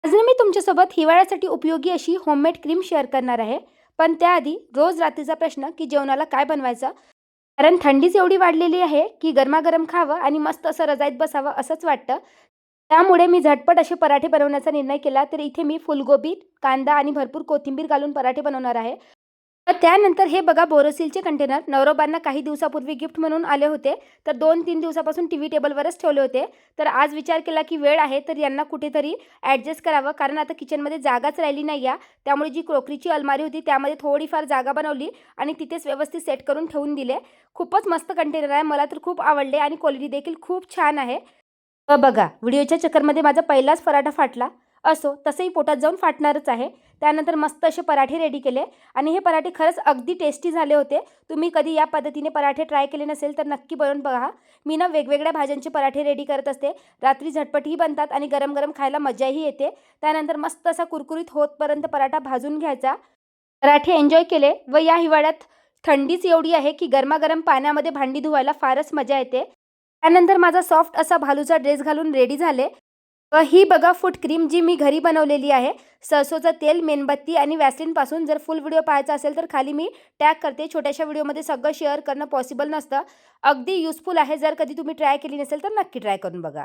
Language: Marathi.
आज ना मी तुमच्यासोबत हिवाळ्यासाठी उपयोगी अशी होममेड क्रीम शेअर करणार आहे. पण त्याआधी रोज रात्रीचा प्रश्न की जेवणाला काय बनवायचं? कारण थंडीच एवढी वाढलेली आहे की गरमागरम खावं आणि मस्त असं रजाईत बसावं असंच वाटतं. त्यामुळे मी झटपट असे पराठे बनवण्याचा निर्णय केला. तर इथे मी फुलगोबी, कांदा आणि भरपूर कोथिंबीर घालून पराठे बनवणार आहे. तर त्यानंतर हे बघा बोरोसिलचे कंटेनर नवरोबांना काही दिवसापूर्वी गिफ्ट म्हणून आले होते. तर 2-3 दिवसापासून टीव्ही टेबलवरच ठेवले होते. तर आज विचार केला की वेळ आहे तर यांना कुठेतरी ॲडजस्ट करावं, कारण आता किचनमध्ये जागाच राहिली नाही आहे. त्यामुळे जी क्रोकरीची अलमारी होती त्यामध्ये थोडीफार जागा बनवली आणि तिथेच व्यवस्थित सेट करून ठेवून दिले. खूपच मस्त कंटेनर आहे. मला तर खूप आवडले आणि क्वालिटी देखील खूप छान आहे. बघा व्हिडिओच्या चक्करमध्ये माझा पहिलाच पराठा फाटला. असो, तसंही पोटात जाऊन फाटणारच आहे. त्यानंतर मस्त असे पराठे रेडी केले आणि हे पराठे खरंच अगदी टेस्टी झाले होते. तुम्ही कधी या पद्धतीने पराठे ट्राय केले नसेल तर नक्की बनवून बघा. मी ना वेगवेगळ्या भाज्यांचे पराठे रेडी करत असते. रात्री झटपटही बनतात आणि गरम-गरम खायला मजाही येते. त्यानंतर मस्त असा कुरकुरीत होतपर्यंत पराठा भाजून घ्यायचा. पराठे एन्जॉय केले व या हिवाळ्यात थंडीच एवढी आहे की गरमागरम पाण्यामध्ये भांडी धुवायला फारच मजा येते. त्यानंतर माझा सॉफ्ट असा भालूचा ड्रेस घालून रेडी झाले. व ही बघा फूट क्रीम जी मी घरी बनवलेली आहे. सरसोचं तेल, मेणबत्ती आणि व्हॅसलीनपासून. जर फुल व्हिडिओ पाहायचा असेल तर खाली मी टॅग करते. छोट्याशा व्हिडिओमध्ये सगळं शेअर करणं पॉसिबल नसतं. अगदी युजफुल आहे. जर कधी तुम्ही ट्राय केली नसेल तर नक्की ट्राय करून बघा.